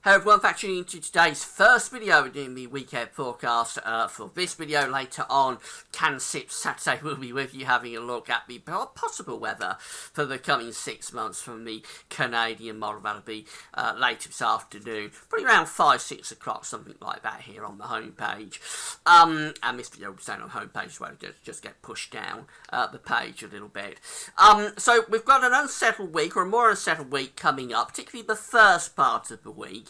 Hello everyone, back tuning into today's first video in the weekend forecast. For this video later on, CanSIP Saturday will be with you having a look at the possible weather for the coming 6 months from the Canadian model. That'll be later this afternoon, probably around 5-6 o'clock, something like that here on the homepage. And this video will be staying on the homepage as well, just get pushed down the page a little bit. So we've got an unsettled week, or a more unsettled week coming up, particularly the first part of the week.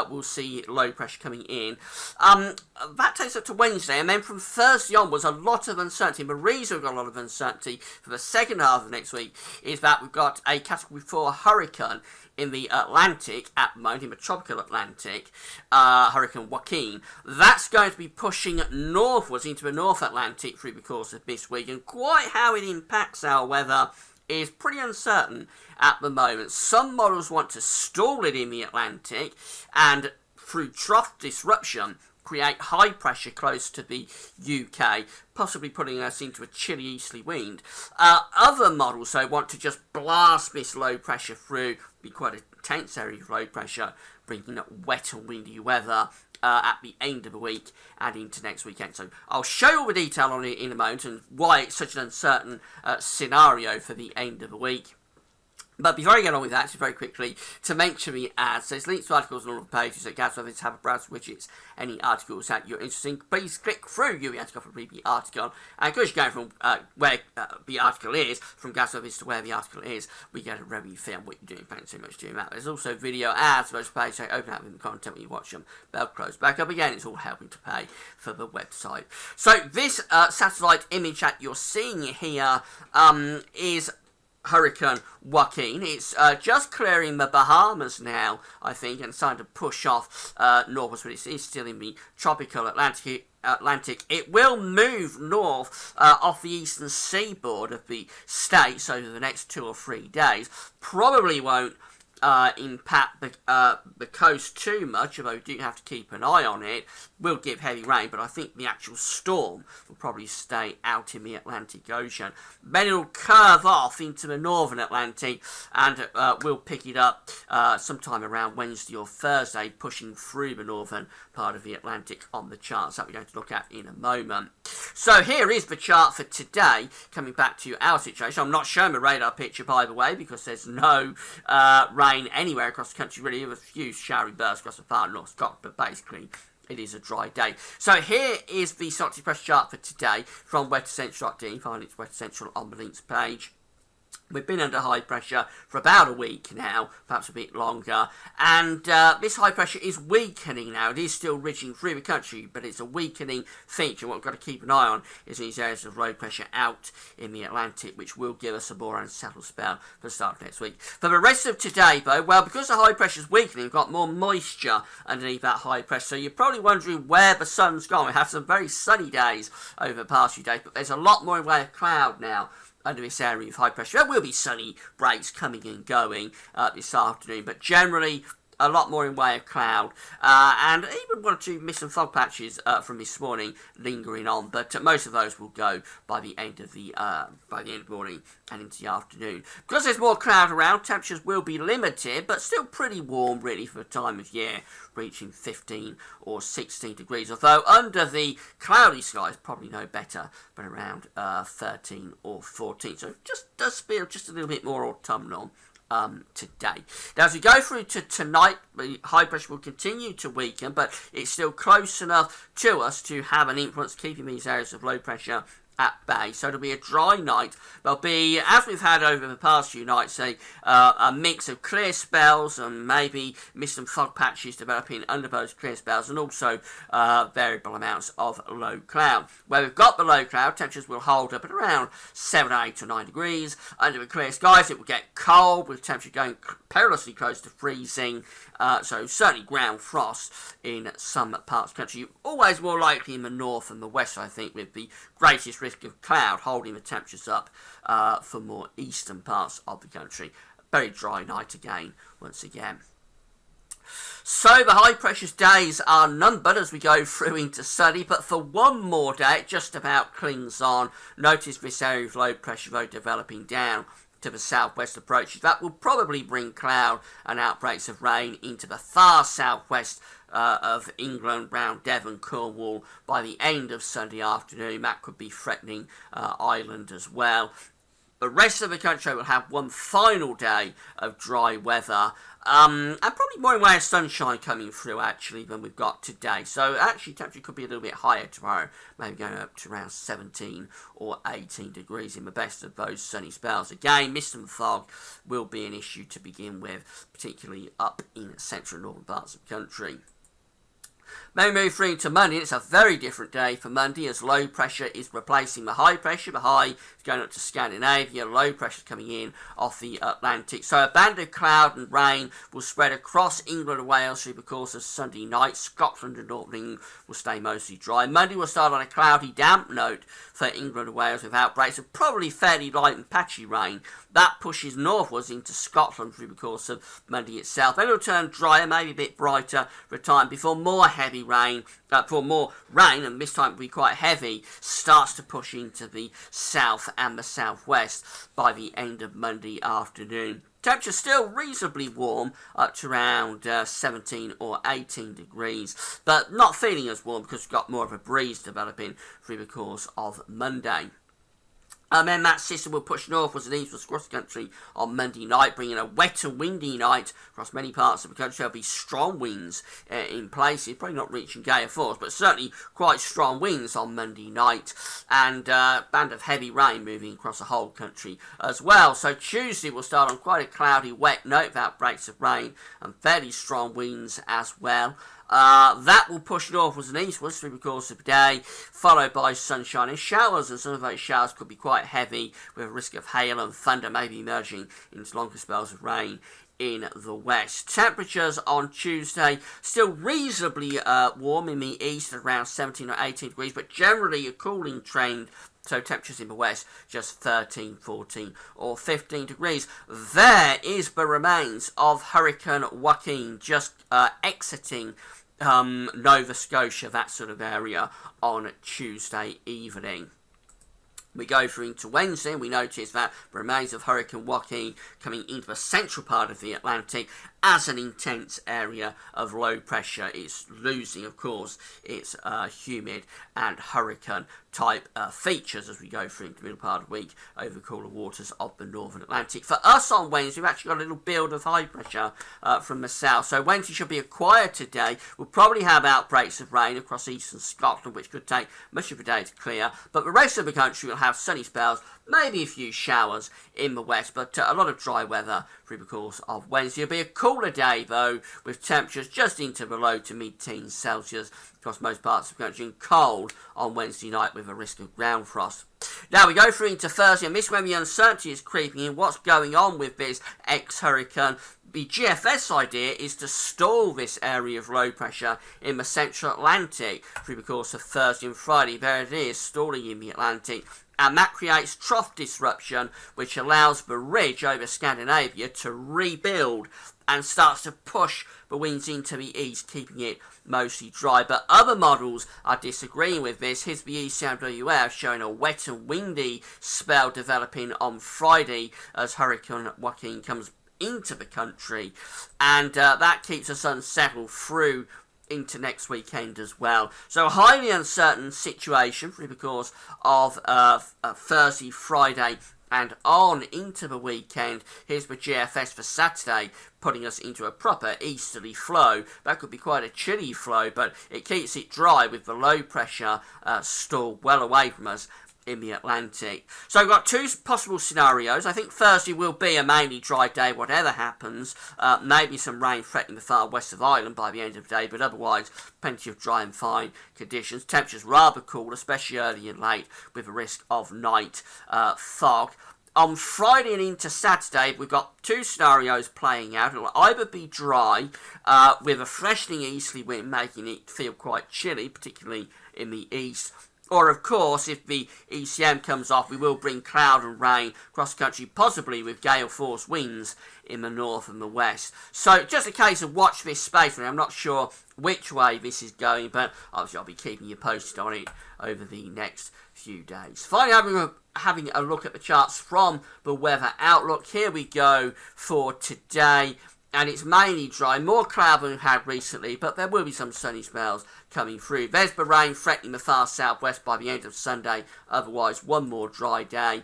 We'll see low pressure coming in. That takes us to Wednesday, and then from Thursday onwards, a lot of uncertainty. The reason we've got a lot of uncertainty for the second half of next week is that we've got a Category 4 hurricane in the Atlantic at the moment, in the tropical Atlantic, Hurricane Joaquin. That's going to be pushing northwards into the North Atlantic through the course of this week, and quite how it impacts our weather is pretty uncertain at the moment. Some models want to stall it in the Atlantic and, through trough disruption, create high pressure close to the UK, possibly putting us into a chilly easterly wind. Other models, though, want to just blast this low pressure through, be quite a tense area of low pressure, bringing up wet and windy weather at the end of the week and into next weekend. So I'll show you all the detail on it in a moment and why it's such an uncertain scenario for the end of the week. But before I get on with that, just very quickly, to mention the ads, there's links to articles on all the pages at GasWeather. Have a browser widgets, any articles that you're interested in. Please click through the article for read the article. And of course, you're going from where the article is, from GasWeather to where the article is, we get a revenue fee on what you're doing. Thanks so much for doing that. There's also video ads, most pages, so open up in the content when you watch them. They'll close back up again. It's all helping to pay for the website. So this satellite image that you're seeing here is Hurricane Joaquin. It's just clearing the Bahamas now, I think, and starting to push off northwards, but it is still in the tropical Atlantic. It will move north off the eastern seaboard of the states over the next 2 or 3 days. Probably won't impact the coast too much, although you do have to keep an eye on it. Will give heavy rain, but I think the actual storm will probably stay out in the Atlantic Ocean. Then it'll curve off into the northern Atlantic, and we'll pick it up sometime around Wednesday or Thursday, pushing through the northern part of the Atlantic on the charts that we're going to look at in a moment. So here is the chart for today, coming back to our situation. I'm not showing the radar picture, by the way, because there's no rain anywhere across the country, really. With a few showery bursts across the far north Scotland, but basically it is a dry day. So here is the Stochastic Pressure chart for today from weathercentral.de. Find it's Weather Central on the links page. We've been under high pressure for about a week now, perhaps a bit longer, and this high pressure is weakening now. It is still ridging through the country, but it's a weakening feature. What we've got to keep an eye on is these areas of low pressure out in the Atlantic, which will give us a more unsettled spell for the start of next week. For the rest of today, though, well, because the high pressure is weakening, we've got more moisture underneath that high pressure, so you're probably wondering where the sun's gone. We have some very sunny days over the past few days, but there's a lot more in the way of cloud now under this area of high pressure. There will be sunny breaks coming and going this afternoon, but generally a lot more in way of cloud, and even 1 or 2 mist and fog patches from this morning lingering on, but most of those will go by the end of the morning and into the afternoon. Because there's more cloud around, temperatures will be limited, but still pretty warm really for the time of year, reaching 15 or 16 degrees, although under the cloudy skies probably no better than around 13 or 14, so it just does feel just a little bit more autumnal today. Now, as we go through to tonight, the high pressure will continue to weaken, but it's still close enough to us to have an influence keeping these areas of low pressure at bay. So it'll be a dry night. There'll be, as we've had over the past few nights, a mix of clear spells and maybe mist and fog patches developing under those clear spells, and also variable amounts of low cloud. Where we've got the low cloud, temperatures will hold up at around 7, 8 or 9 degrees. Under the clear skies, it will get cold, with temperature going perilously close to freezing. So certainly ground frost in some parts of the country. Always more likely in the north and the west, I think, with the greatest risk of cloud holding the temperatures up for more eastern parts of the country. Very dry night again, once again. So the high pressure days are numbered as we go through into sunny, but for one more day it just about clings on. Notice this area of low pressure though developing down to the southwest approaches. That will probably bring cloud and outbreaks of rain into the far southwest of England, round Devon, Cornwall by the end of Sunday afternoon. That could be threatening Ireland as well. The rest of the country will have one final day of dry weather, and probably more in way of sunshine coming through actually than we've got today. So actually temperature could be a little bit higher tomorrow, maybe going up to around 17 or 18 degrees in the best of those sunny spells. Again, mist and fog will be an issue to begin with, particularly up in central and northern parts of the country. May move through to Monday. It's a very different day for Monday as low pressure is replacing the high pressure. The high is going up to Scandinavia, low pressure coming in off the Atlantic. So a band of cloud and rain will spread across England and Wales through the course of Sunday night. Scotland and Northern England will stay mostly dry. Monday will start on a cloudy, damp note for England and Wales with outbreaks of probably fairly light and patchy rain. That pushes northwards into Scotland through the course of Monday itself. Then it'll turn drier, maybe a bit brighter for a time before more heavy rain, and this time will be quite heavy, starts to push into the south and the southwest by the end of Monday afternoon. Temperature still reasonably warm, up to around 17 or 18 degrees, but not feeling as warm because we've got more of a breeze developing through the course of Monday. And then that system will push northwards and eastwards across the country on Monday night, bringing a wet and windy night across many parts of the country. There'll be strong winds in places, probably not reaching gale force, but certainly quite strong winds on Monday night, and a band of heavy rain moving across the whole country as well. So Tuesday will start on quite a cloudy, wet note with outbreaks of rain and fairly strong winds as well. That will push northwards and eastwards through the course of the day, followed by sunshine and showers, and some of those showers could be quite heavy with a risk of hail and thunder maybe emerging into longer spells of rain in the west. Temperatures on Tuesday still reasonably warm in the east at around 17 or 18 degrees, but generally a cooling trend. So temperatures in the west just 13, 14 or 15 degrees. There is the remains of Hurricane Joaquin just exiting Nova Scotia, that sort of area, on Tuesday evening. We go through into Wednesday and we notice that the remains of Hurricane Joaquin coming into the central part of the Atlantic as an intense area of low pressure. It's losing, of course, its humid and hurricane type features as we go through into the middle part of the week over the cooler waters of the northern Atlantic. For us on Wednesday, we've actually got a little build of high pressure from the south. So Wednesday should be a quieter day. We'll probably have outbreaks of rain across eastern Scotland, which could take much of the day to clear. But the rest of the country will have sunny spells, maybe a few showers in the west, but a lot of dry weather through the course of Wednesday. It'll be a cooler day, though, with temperatures just into the low to mid-teens Celsius across most parts of the country, and cold on Wednesday night with a risk of ground frost. Now we go through into Thursday, and this is when the uncertainty is creeping in. What's going on with this ex-hurricane? The GFS idea is to stall this area of low pressure in the central Atlantic through the course of Thursday and Friday. There it is, stalling in the Atlantic. And that creates trough disruption, which allows the ridge over Scandinavia to rebuild and starts to push the winds into the east, keeping it mostly dry. But other models are disagreeing with this. Here's the ECMWF showing a wet and windy spell developing on Friday as Hurricane Joaquin comes into the country, and that keeps us unsettled through into next weekend as well. So a highly uncertain situation through the course of Thursday, Friday and on into the weekend. Here's the GFS for Saturday, putting us into a proper easterly flow. That could be quite a chilly flow, but it keeps it dry with the low pressure still well away from us in the Atlantic. So I've got two possible scenarios. I think Thursday will be a mainly dry day, whatever happens. Maybe some rain threatening the far west of Ireland by the end of the day, but otherwise plenty of dry and fine conditions. Temperatures rather cool, especially early and late, with a risk of night fog. On Friday and into Saturday, we've got two scenarios playing out. It'll either be dry with a freshening easterly wind, making it feel quite chilly, particularly in the east, Or, of course, if the ECM comes off, we will bring cloud and rain across the country, possibly with gale force winds in the north and the west. So, just a case of watch this space. I'm not sure which way this is going, but obviously I'll be keeping you posted on it over the next few days. Finally, having a look at the charts from the Weather Outlook. Here we go for today. And it's mainly dry, more cloud than we've had recently, but there will be some sunny spells coming through. There's the rain threatening the far southwest by the end of Sunday, otherwise one more dry day.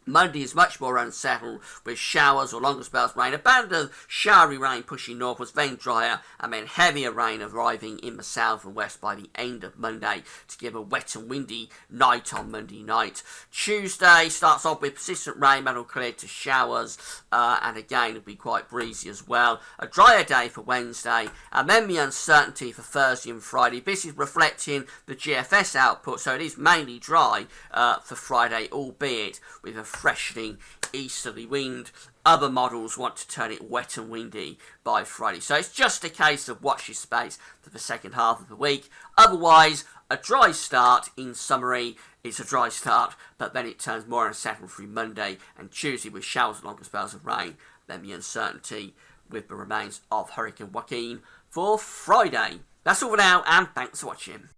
Monday is much more unsettled, with showers or longer spells of rain, a band of showery rain pushing northwards, then drier, and then heavier rain arriving in the south and west by the end of Monday to give a wet and windy night on Monday night. Tuesday starts off with persistent rain, then will clear to showers, and again it'll be quite breezy as well. A drier day for Wednesday, and then the uncertainty for Thursday and Friday. This is reflecting the GFS output, so it is mainly dry for Friday, albeit with a freshening easterly wind. Other models want to turn it wet and windy by Friday. So it's just a case of watch your space for the second half of the week. Otherwise, a dry start. In summary, it's a dry start, but then it turns more unsettled through Monday and Tuesday with showers and longer spells of rain. Then the uncertainty with the remains of Hurricane Joaquin for Friday. That's all for now, and thanks for watching.